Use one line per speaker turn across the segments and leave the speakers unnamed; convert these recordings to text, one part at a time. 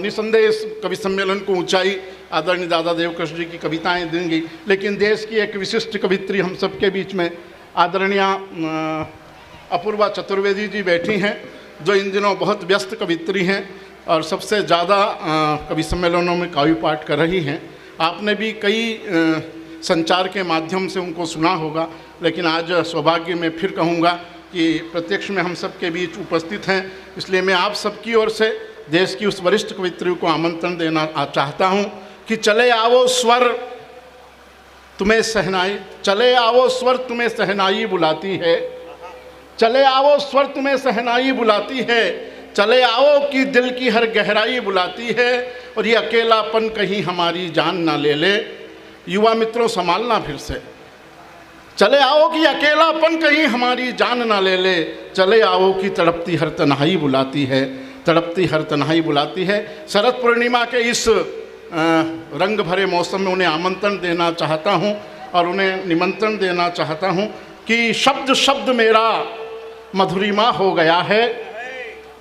निसंदेह इस कवि सम्मेलन को ऊंचाई आदरणीय दादा देवकृष्ण जी की कविताएं देंगी, लेकिन देश की एक विशिष्ट कवित्री हम सबके बीच में आदरणीय अपूर्वा चतुर्वेदी जी बैठी हैं, जो इन दिनों बहुत व्यस्त कवित्री हैं और सबसे ज़्यादा कवि सम्मेलनों में काव्य पाठ कर रही हैं। आपने भी कई संचार के माध्यम से उनको सुना होगा, लेकिन आज सौभाग्य में फिर कहूँगा कि प्रत्यक्ष में हम सबके बीच उपस्थित हैं, इसलिए मैं आप सबकी ओर से देश की उस वरिष्ठ कवित्री को आमंत्रण देना चाहता हूँ कि चले आओ स्वर तुम्हें सहनाई, चले आओ स्वर तुम्हें सहनाई बुलाती है, चले आओ स्वर तुम्हें सहनाई बुलाती है, चले आओ कि दिल की हर गहराई बुलाती है, और ये अकेलापन कहीं हमारी जान ना ले ले। युवा मित्रों संभालना फिर से, चले आओ कि अकेलापन कहीं हमारी जान ना ले ले, चले आओ कि तड़पती हर तन्हाई बुलाती है, तड़पती हर तन्हाई बुलाती है। शरद पूर्णिमा के इस रंग भरे मौसम में उन्हें आमंत्रण देना चाहता हूँ और उन्हें निमंत्रण देना चाहता हूँ कि शब्द शब्द मेरा मधुरिमा हो गया है,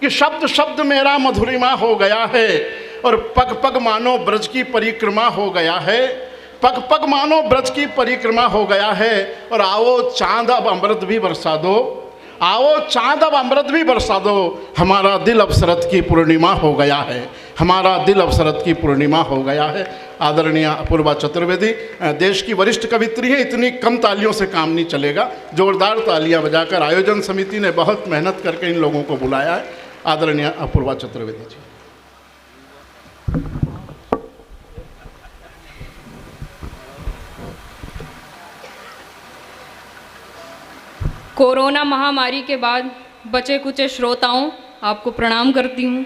कि शब्द शब्द मेरा मधुरिमा हो गया है, और पग पग मानो ब्रज की परिक्रमा हो गया है, पग पग मानो ब्रज की परिक्रमा हो गया है। और आओ चांद अब अमृत भी बरसा दो, आओ चांद अब अमृत भी बरसा दो, हमारा दिल अब शरद की पूर्णिमा हो गया है, हमारा दिल अब शरद की पूर्णिमा हो गया है। आदरणीय अपूर्वा चतुर्वेदी देश की वरिष्ठ कवित्री है, इतनी कम तालियों से काम नहीं चलेगा, जोरदार तालियां बजाकर आयोजन समिति ने बहुत मेहनत करके इन लोगों को बुलाया है। आदरणीय अपूर्वा चतुर्वेदी जी।
कोरोना महामारी के बाद बचे कुचे श्रोताओं, आपको प्रणाम करती हूँ।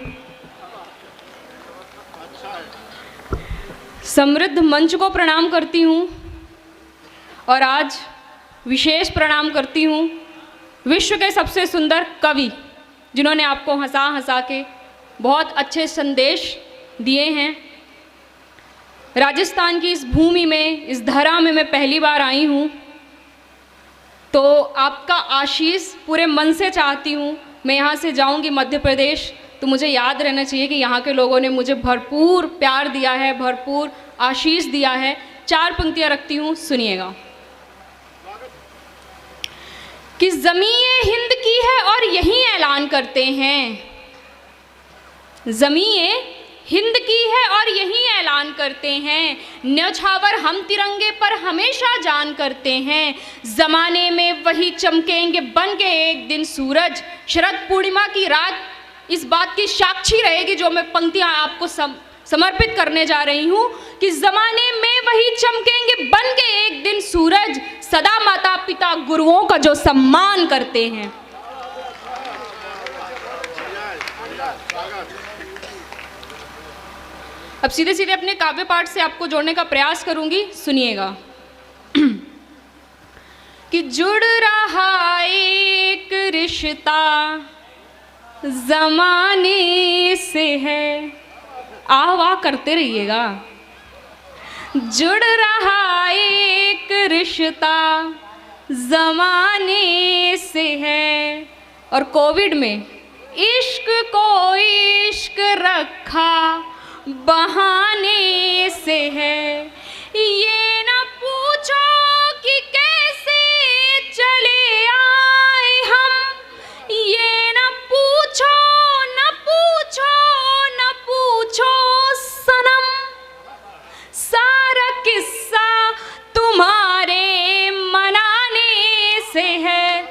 समृद्ध मंच को प्रणाम करती हूँ, और आज विशेष प्रणाम करती हूँ विश्व के सबसे सुंदर कवि, जिन्होंने आपको हंसा हंसा के बहुत अच्छे संदेश दिए हैं। राजस्थान की इस भूमि में, इस धरा में मैं पहली बार आई हूँ, तो आपका आशीष पूरे मन से चाहती हूँ। मैं यहाँ से जाऊँगी मध्य प्रदेश, तो मुझे याद रहना चाहिए कि यहाँ के लोगों ने मुझे भरपूर प्यार दिया है, भरपूर आशीष दिया है। 4 पंक्तियाँ रखती हूँ, सुनिएगा। कि ज़मीं ये हिंद की है और यही ऐलान करते हैं, ज़मीं ये हिंद की है और यही ऐलान करते हैं, न्यौछावर हम तिरंगे पर हमेशा जान करते हैं, ज़माने में वही चमकेंगे बन के एक दिन सूरज। शरद पूर्णिमा की रात इस बात की साक्षी रहेगी, जो मैं पंक्तियाँ आपको समर्पित करने जा रही हूँ, कि ज़माने में वही चमकेंगे बन के एक दिन सूरज, सदा माता पिता गुरुओं का जो सम्मान करते हैं। अब सीधे सीधे अपने काव्य पाठ से आपको जोड़ने का प्रयास करूंगी, सुनिएगा। कि जुड़ रहा एक रिश्ता ज़माने से है, आह वाह करते रहिएगा। जुड़ रहा एक रिश्ता ज़माने से है, और कोविड में इश्क को इश्क रखा बहाने से है। ये न पूछो कि कैसे चले आए हम, ये न पूछो न पूछो न पूछो सनम, सारा किस्सा तुम्हारे मनाने से है।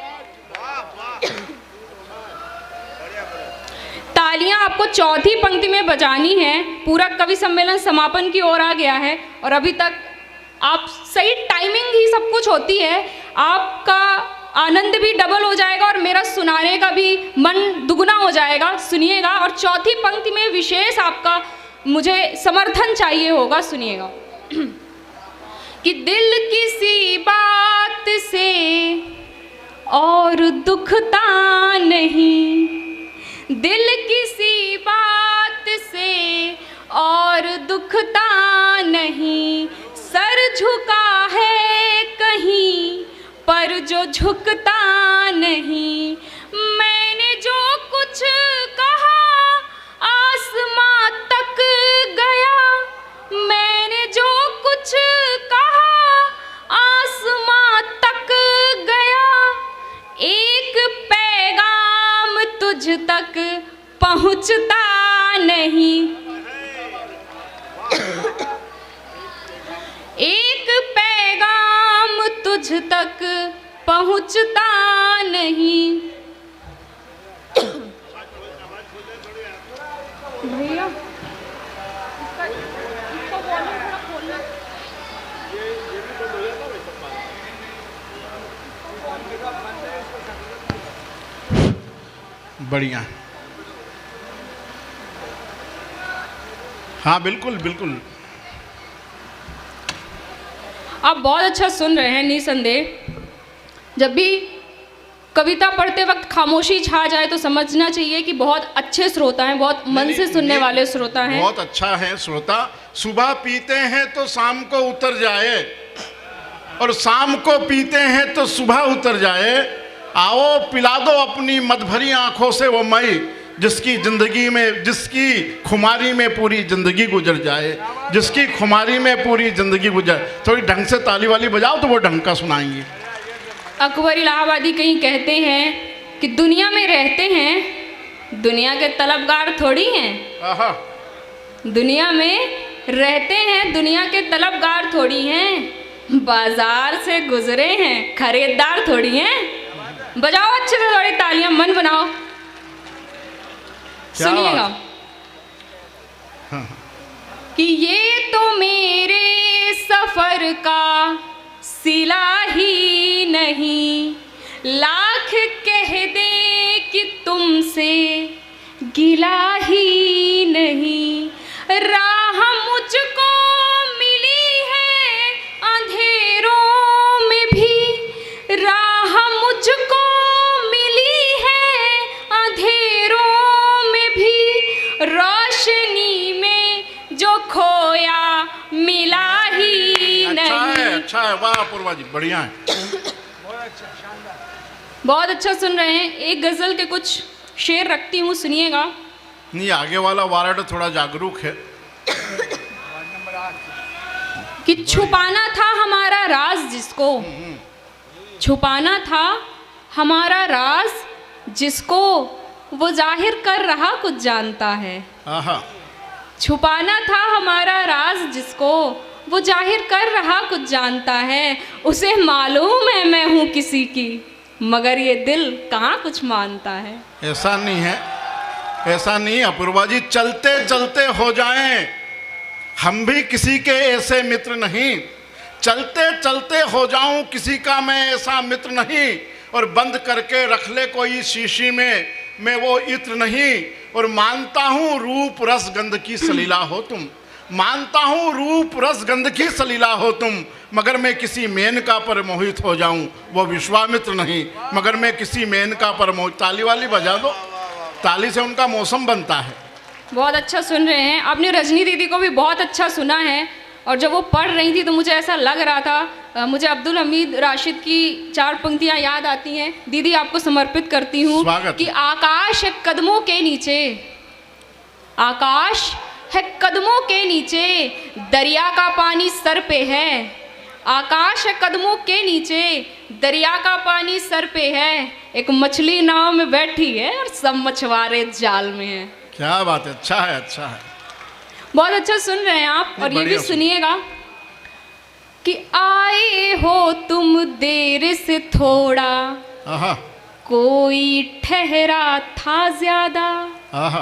तालियां आपको चौथी पंक्ति में बजानी है। पूरा कवि सम्मेलन समापन की ओर आ गया है, और अभी तक आप सही टाइमिंग ही सब कुछ होती है। आपका आनंद भी डबल हो जाएगा और मेरा सुनाने का भी मन दुगना हो जाएगा। सुनिएगा, और चौथी पंक्ति में विशेष आपका मुझे समर्थन चाहिए होगा, सुनिएगा। कि दिल किसी बात से और दुखता नहीं, दिल किसी बात से और दुखता नहीं, सर झुका है कहीं पर जो झुकता नहीं। मैंने जो कुछ कहा आसमां तक मैंने जो कुछ कहा आसमां तक गया, एक पैगाम तुझ तक पहुंचता नहीं, एक पैगाम तुझ तक पहुंचता नहीं। भैया इसका वॉल्यूम थोड़ा खोलना।
बढ़िया। हाँ बिल्कुल बिल्कुल,
आप बहुत अच्छा सुन रहे हैं निसंदेह। जब भी कविता पढ़ते वक्त खामोशी छा जाए तो समझना चाहिए कि बहुत अच्छे श्रोता हैं, बहुत मन से सुनने वाले श्रोता हैं।
बहुत अच्छा है श्रोता। सुबह पीते हैं तो शाम को उतर जाए, और शाम को पीते हैं तो सुबह उतर जाए। आओ पिला दो अपनी मदभरी आंखों से वो मई, जिसकी जिंदगी में, जिसकी खुमारी में पूरी जिंदगी गुजर जाए, जिसकी खुमारी में पूरी जिंदगी गुजर। थोड़ी ढंग से ताली वाली बजाओ तो वो ढंग का सुनाएंगे।
अकबर इलाहाबादी कहीं कहते हैं कि दुनिया में रहते हैं, दुनिया के तलबगार थोड़ी हैं।
आहा।
दुनिया में रहते हैं, दुनिया के तलबगार थोड़ी हैं, बाजार से गुजरे हैं, खरीदार थोड़ी हैं। बजाओ अच्छे से थोड़ी तालियां, मन बनाओ, सुनिएगा। कि ये तो मेरे सफर का सिला ही नहीं, लाख कह दे कि तुमसे गिला ही नहीं, राह मुझको मिली है अंधेरों में भी, राह मुझको मिली है अंधेरों में भी, रोशनी में जो खोया मिला ही नहीं।
अच्छा है, वाह अपूर्वा जी, बढ़िया है।
बहुत अच्छा सुन रहे हैं। एक गजल के कुछ शेर रखती हूँ, सुनिएगा।
नहीं, आगे वाला वार्ड थोड़ा जागरूक है।
कि छुपाना था हमारा राज जिसको, छुपाना था हमारा राज जिसको, वो जाहिर कर रहा कुछ जानता है।
आहा।
छुपाना था हमारा राज जिसको, वो जाहिर कर रहा कुछ जानता है, उसे मालूम है मैं हूँ किसी की, मगर ये दिल कहाँ कुछ मानता है।
ऐसा नहीं है, ऐसा नहीं अपूर्वा जी। चलते चलते हो जाएं, हम भी किसी के ऐसे मित्र नहीं, चलते चलते हो जाऊं किसी का मैं ऐसा मित्र नहीं, और बंद करके रख ले कोई शीशी में मैं वो इत्र नहीं, और मानता हूँ रूप रस गंध की सलीला हो तुम, मानता हूँ रूप रस गंध की सलीला हो तुम, मगर मैं किसी मेनका पर मोहित हो जाऊं वो विश्वामित्र नहीं, मगर मैं किसी मेनका पर मोहित। ताली वाली बजा दो, ताली से उनका मौसम बनता है।
बहुत अच्छा सुन रहे हैं। आपने रजनी दीदी को भी बहुत अच्छा सुना है, और जब वो पढ़ रही थी तो मुझे ऐसा लग रहा था, मुझे अब्दुल हमीद राशिद की 4 पंक्तियाँ याद आती हैं। दीदी आपको समर्पित करती हूँ कि आकाश है कदमों के नीचे, आकाश है कदमों के नीचे, दरिया का पानी सर पे है, आकाश है कदमों के नीचे, दरिया का पानी सर पे है, एक मछली नाव में बैठी है और सब मछुआरे जाल में है।
क्या बात है, अच्छा है, अच्छा है।
बहुत अच्छा सुन रहे हैं आप। और ये भी सुनिएगा कि आए हो तुम देर से थोड़ा,
आहा।
कोई ठहरा था ज्यादा,
आहा।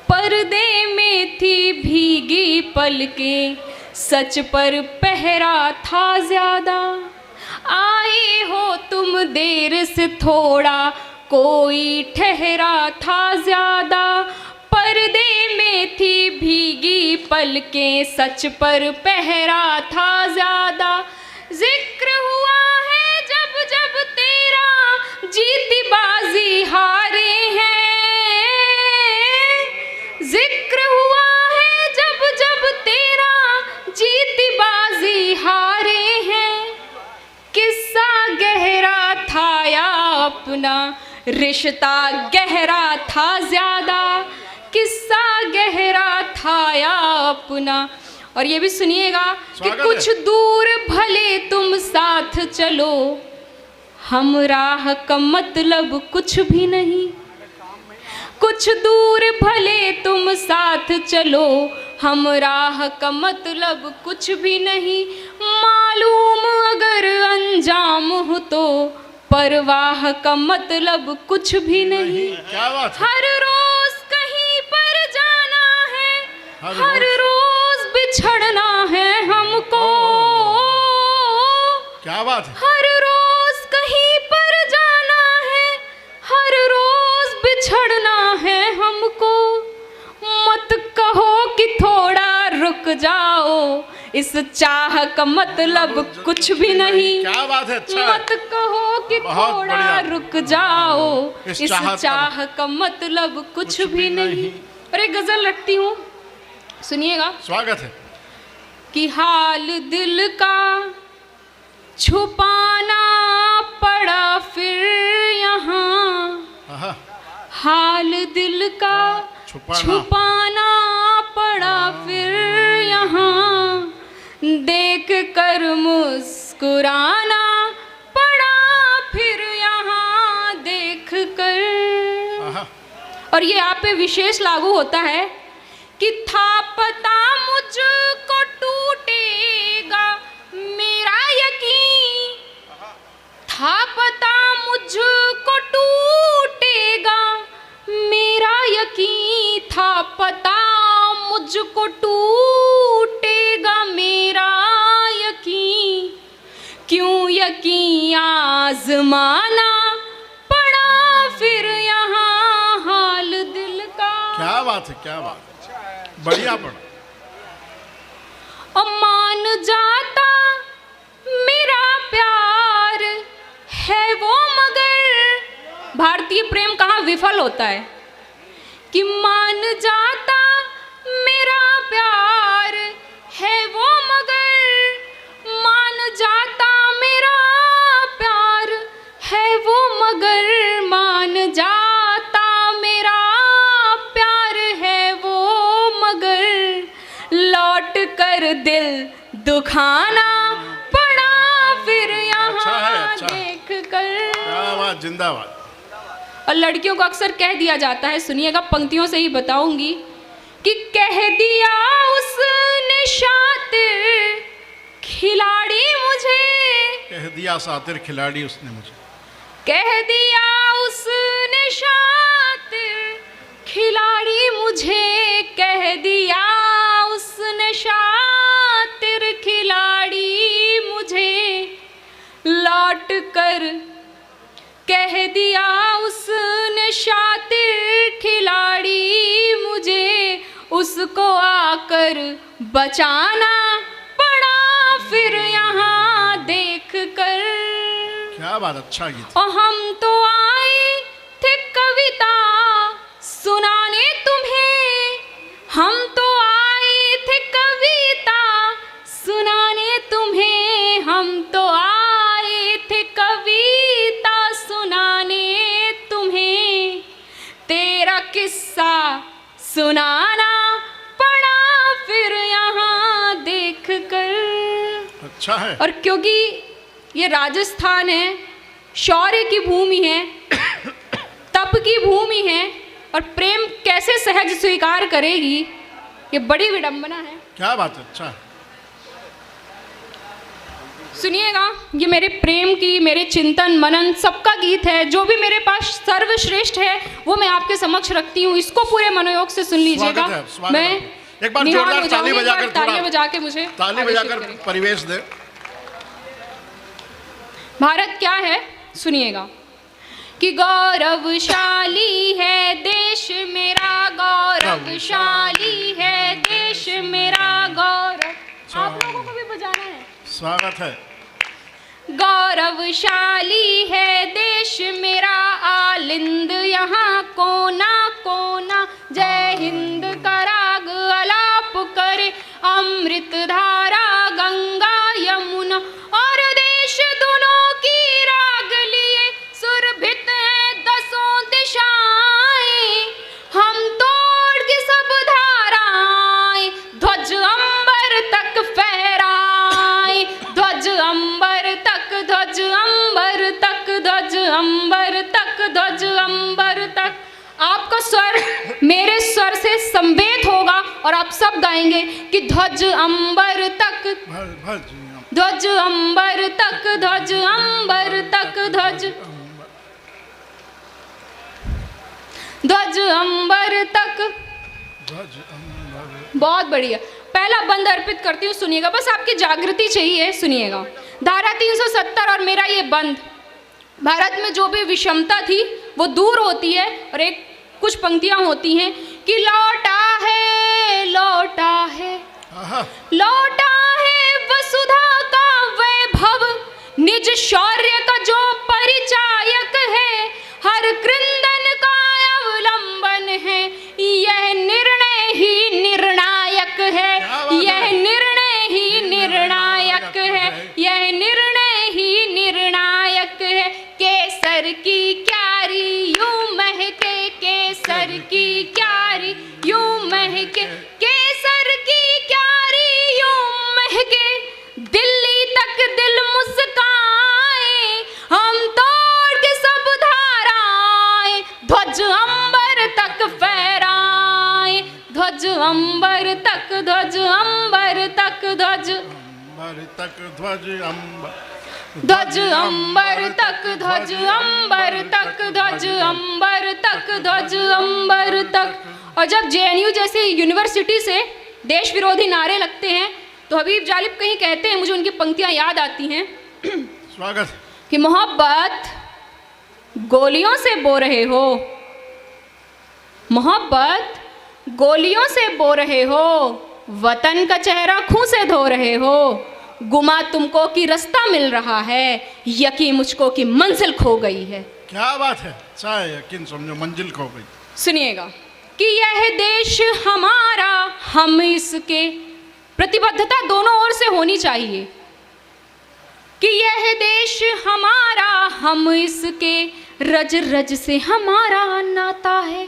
पर्दे में थी भीगी पलकें, सच पर पहरा था ज्यादा। आए हो तुम देर से थोड़ा, कोई ठहरा था ज्यादा, पर्दे में थी भीगी पलकें, सच पर पहरा था ज्यादा। जिक्र हुआ है जब जब तेरा, जीती बाजी हारे हैं, जिक्र हुआ है जब जब तेरा, जीती बाजी हारे हैं। किस्सा गहरा था या अपना रिश्ता गहरा था ज्यादा, किस्सा गहरा था या अपना और ये भी सुनिएगा कि
स्वागत
कुछ
है।
दूर भले तुम साथ चलो, हम राह का मतलब कुछ भी नहीं। कुछ दूर भले तुम साथ चलो, हम राह का मतलब कुछ भी नहीं। मालूम अगर अंजाम हो तो परवाह का मतलब कुछ भी नहीं।
क्या बात है,
हर रोज कहीं पर जाना है,
हर
हर रोज बिछड़ना है हमको।
क्या बात है,
हर रोज कहीं पर जाना है, हर रोज बिछड़ना है हमको। मत कहो कि थोड़ा रुक जाओ, इस चाह का मतलब कुछ भी नहीं।
क्या बात है, अच्छा है।
मत कहो कि
बहुत
थोड़ा
बढ़िया।
रुक जाओ,
इस
इस
चाह
चाह का मतलब कुछ भी नहीं। और एक गजल रखती हूँ, सुनिएगा
स्वागत है।
कि हाल दिल का छुपाना पड़ा फिर यहाँ,
आहा,
हाल दिल का
छुपाना।
छुपाना पड़ा फिर यहाँ, देख कर मुस्कुराना पड़ा फिर यहाँ देख कर।
आहा,
और ये आप पे विशेष लागू होता है कि था पता मुझको टूटेगा मेरा यकीन, था पता मुझको टूटेगा मेरा यकीन, था पता मुझको टूटेगा मेरा यकीन, क्यों यकीन आजमाना पड़ा फिर यहाँ हाल दिल का।
क्या बात है, क्या बात है, बढ़िया पढ़ा।
और मान जाता मेरा प्यार है वो मगर, भारतीय प्रेम कहाँ विफल होता है कि मान जाता मेरा प्यार है वो मगर, मान जाता मेरा प्यार है वो मगर, मान जाता मेरा प्यार है वो मगर, लौट कर दिल दुखाना पड़ा फिर
अच्छा है,
यहाँ
अच्छा है।
देख कर।
क्या बात, जिंदाबाद।
और लड़कियों को अक्सर कह दिया जाता है, सुनिएगा पंक्तियों से ही बताऊंगी, कि कह दिया उसने शातिर खिलाड़ी मुझे,
कह दिया सातिर खिलाड़ी उसने मुझे,
कह दिया उसने शातिर खिलाड़ी मुझे, कह दिया उसने शातिर खिलाड़ी मुझे, लौट कर कह दिया उसने शातिर खिलाड़ी मुझे, उसको आकर बचाना पड़ा फिर यहाँ देख कर।
क्या बात, अच्छा गीत।
और हम तो आए थे कविता सुनाने तुम्हें, हम तो आए थे कविता सुनाने तुम्हें, हम तो आए थे कविता सुनाने तुम्हें, तेरा किस्सा सुनाना पड़ा फिर यहाँ देख कर।
अच्छा है।
और क्योंकि ये राजस्थान है, शौर्य की भूमि है, तप की भूमि है, और प्रेम कैसे सहज स्वीकार करेगी, ये बड़ी विडंबना है।
क्या बात है, अच्छा है।
सुनिएगा, ये मेरे प्रेम की, मेरे चिंतन मनन सबका गीत है। जो भी मेरे पास सर्वश्रेष्ठ है वो मैं आपके समक्ष रखती हूँ, इसको पूरे मनोयोग से सुन लीजिएगा।
स्वागत है, स्वागत
मैं
है। एक बार
निहाल
जोरदार
हो
ताली
जाऊंगी,
बजाकर
एक बार तालियां
थोड़ा-
बजा के मुझे
ताली
आदेशित
बजाकर
करें।
परिवेश दे।
भारत क्या है, सुनिएगा, कि गौरवशाली है देश मेरा, गौरवशाली है देश मेरा, गौरव। आप लोगों को भी बजाना है।
स्वागत है।
गौरवशाली है देश मेरा, आलिंद यहाँ कोना कोना, जय हिंद का राग अलाप करे, अमृत धारा गंगा यमुना, और देश दोनों की राग लिए सुरभित है दसों दिशाएं, हम तोड़ की सब धाराएं, ध्वज अंबर आपका स्वर मेरे स्वर से संवेद होगा और आप सब गाएंगे कि ध्वज अंबर तक, ध्वज अंबर तक, ध्वज अंबर तक, ध्वज अंबर तक। बहुत बढ़िया। पहला बंद अर्पित करती हूँ, सुनिएगा, बस आपकी जागृति चाहिए, सुनिएगा। धारा 370 और मेरा ये बंद। भारत में जो भी विषमता थी वो दूर होती है और एक कुछ पंक्तियां होती हैं कि लौटा है, लौटा है, लौटा है वसुधा का वैभव, निज शौर्य का जो परिचायक है, हर कृंदन का अवलंबन है, यह निर्णय ही निर्णायक है, यह निर्णय ही निर्णायक है, यह निर्णय ही निर्णायक है। केसर की क्यारी यूं महके, केसर की क्यारी यूं महके, केसर की क्यारी यूं महके, दिल्ली तक दिल मुस्काए, हम तोड़ के सब धाराएं, ध्वज अंबर तक फहराएं, ध्वज अंबर तक, ध्वज अंबर तक, ध्वज अंबर तक, ध्वज अंबर, ध्वज अंबर तक, ध्वज अंबर तक, ध्वज अंबर तक, ध्वज अंबर तक। और जब जेएनयू जैसी यूनिवर्सिटी से देश विरोधी नारे लगते हैं तो हबीब जालिब कहीं कहते हैं, मुझे उनकी पंक्तियां याद आती हैं,
स्वागत,
कि मोहब्बत गोलियों से बो रहे हो, मोहब्बत गोलियों से बो रहे हो, वतन का चेहरा खून से धो रहे हो, गुमा तुमको कि रास्ता मिल रहा है, यकीन मुझको कि मंजिल खो गई है।
क्या बात है, चाहे यकीन समझो मंजिल खो गई।
सुनिएगा कि यह देश हमारा, हम इसके, प्रतिबद्धता दोनों ओर से होनी चाहिए कि यह देश हमारा, हम इसके, रज रज से हमारा नाता है।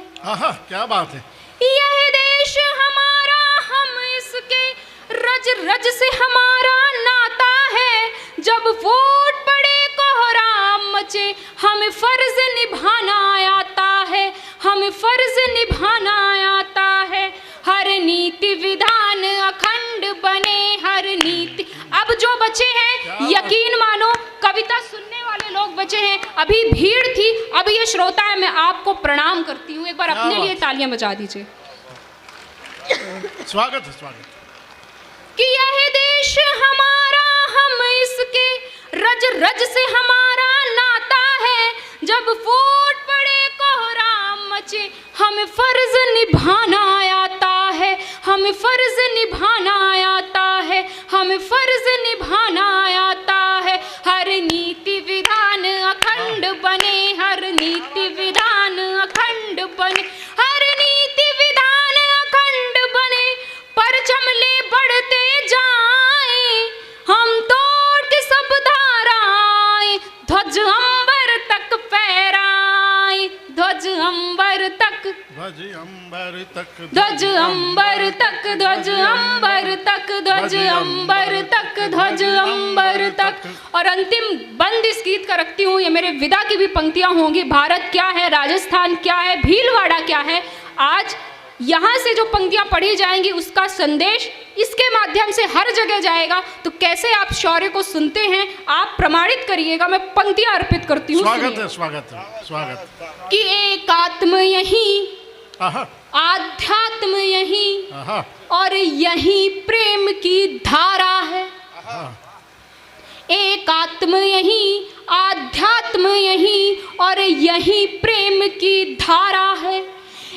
क्या बात है।
यह देश हमारा, हम इसके, रज रज से हमारा नाता है, जब वोट पड़े कोहराम मचे, हमें फर्ज निभाना आता है, हमें फर्ज निभाना आता है, हर नीति विधान अखंड बने, हर नीति। अब जो बचे हैं, यकीन मानो कविता सुनने वाले लोग बचे हैं, अभी भीड़ थी, अभी ये श्रोता है, मैं आपको प्रणाम करती हूँ, एक बार अपने लिए तालियां बजा दीजिए।
स्वागत है, स्वागत
कि यह देश हमारा, हम इसके, रज रज से हमारा नाता है, जब वोट पड़े कोहराम मचे, हमें फर्ज निभाना आता है, हमें फर्ज निभाना आता है, हमें फर्ज निभाना आता है, हर नीति विधान अखंड बने, हर नीति विधान अखंड बने, हर नीति विधान अखंड बने, परचम ले बढ़ते जाएं, हम तोड़ के सब धाराएं, ध्वज अंबर तक फहराएं, ध्वज अंबर तक,
ध्वज अंबर तक,
ध्वज अंबर तक, ध्वज अंबर तक, ध्वज अंबर तक, ध्वज अंबर तक। और अंतिम बंद इस गीत का रखती हूँ, ये मेरे विदा की भी पंक्तियां होंगी। भारत क्या है, राजस्थान क्या है, भीलवाड़ा क्या है, आज यहाँ से जो पंक्तियां पढ़ी जाएंगी उसका संदेश इसके माध्यम से हर जगह जाएगा। तो कैसे आप शौर्य को सुनते हैं, आप प्रमाणित करिएगा। मैं पंक्तियां अर्पित करती हूँ।
स्वागत है, स्वागत है, स्वागत।
कि एक आत्म यही, आध्यात्म यही, और यही प्रेम की धारा है। एक आत्म यही, आध्यात्म यही, और यही प्रेम की धारा है।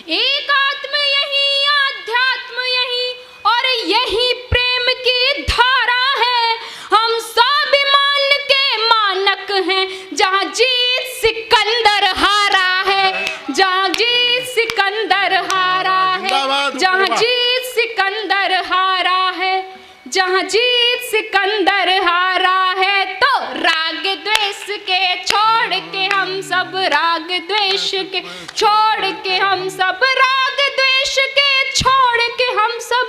एक आत्म यही, आध्यात्म यही, और यही प्रेम की धारा है। हम स्वाभिमान के मानक हैं, जहाँ जीत सिकंदर हारा है, जहाँ जीत सिकंदर हारा है, जहाँ जीत सिकंदर हारा है, जहाँ जीत सिकंदर हारा है। तो राग द्वेष के छोड़ के हम सब, राग द्वेष के छोड़ के हम सब, राग द्वेष के छोड़ के हम सब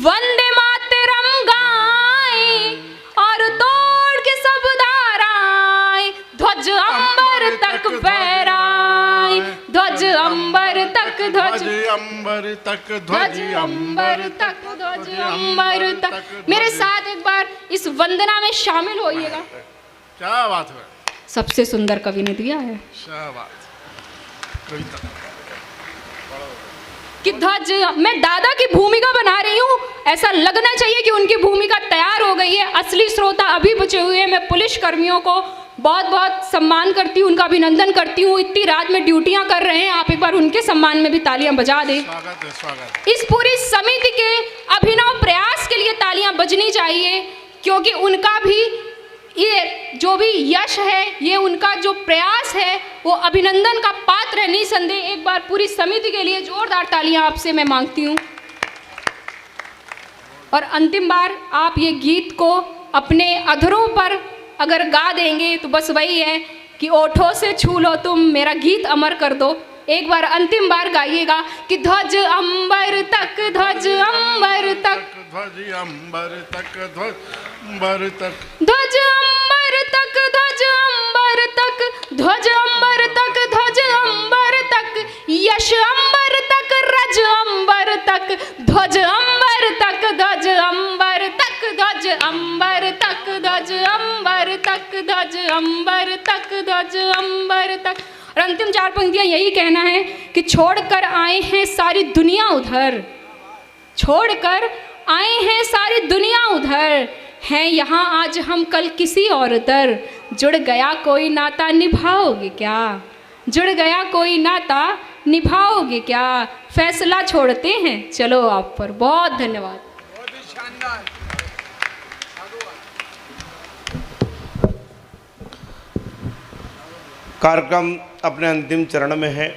वंदे मातरम गाएं, और तोड़ के सब धाराएं, ध्वज अंबर तक फहराएं, ध्वज अंबर तक तक ध्वज
अंबर तक
ध्वज अंबर तक ध्वज अंबर तक। मेरे साथ एक बार इस वंदना में शामिल होइएगा।
क्या बात है,
सबसे सुंदर कवि ने दिया है
क्या बात, कविता
कि ध्वज, मैं दादा की भूमिका बना रही हूँ, ऐसा लगना चाहिए कि उनकी भूमिका तैयार हो गई है। असली श्रोता अभी बचे हुए हैं। मैं पुलिस कर्मियों को बहुत बहुत सम्मान करती हूँ, उनका अभिनंदन करती हूँ। इतनी रात में ड्यूटियाँ कर रहे हैं, आप एक बार उनके सम्मान में भी तालियां बजा दें।
स्वागत है, स्वागत।
इस पूरी समिति के अभिनव प्रयास के लिए तालियां बजनी चाहिए, क्योंकि उनका भी ये जो भी यश है, ये उनका जो प्रयास है, वो अभिनंदन का पात्र है निसंदेह। एक बार पूरी समिति के लिए जोरदार तालियां आपसे मैं मांगती हूँ। और अंतिम बार आप ये गीत को अपने अधरों पर अगर गा देंगे तो बस वही है कि ओठों से छू लो तुम, मेरा गीत अमर कर दो। एक बार अंतिम बार गाइएगा कि ध्वज अंबर तक, ध्वज अंबर तक,
ध्वज अंबर तक, ध्वज अंबर तक,
ध्वज अंबर तक, ध्वज अंबर तक, ध्वज अंबर तक, ध्वज अंबर तक, यश अंबर तक, रज अंबर तक, ध्वज अंबर तक, ध्वज अंबर तक, ध्वज अंबर तक, ध्वज अंबर तक, ध्वज अंबर तक, ध्वज अंबर तक। और अंतिम चार पंक्तियां यही कहना है कि छोड़कर आए हैं सारी दुनिया उधर, छोड़कर आए हैं सारी दुनिया उधर, हैं यहाँ आज हम कल किसी और दर। जुड़ गया कोई नाता निभाओगे क्या, जुड़ गया कोई नाता निभाओगे क्या, फैसला छोड़ते हैं चलो आप पर। बहुत धन्यवाद।
कार्यक्रम अपने अंतिम चरण में है।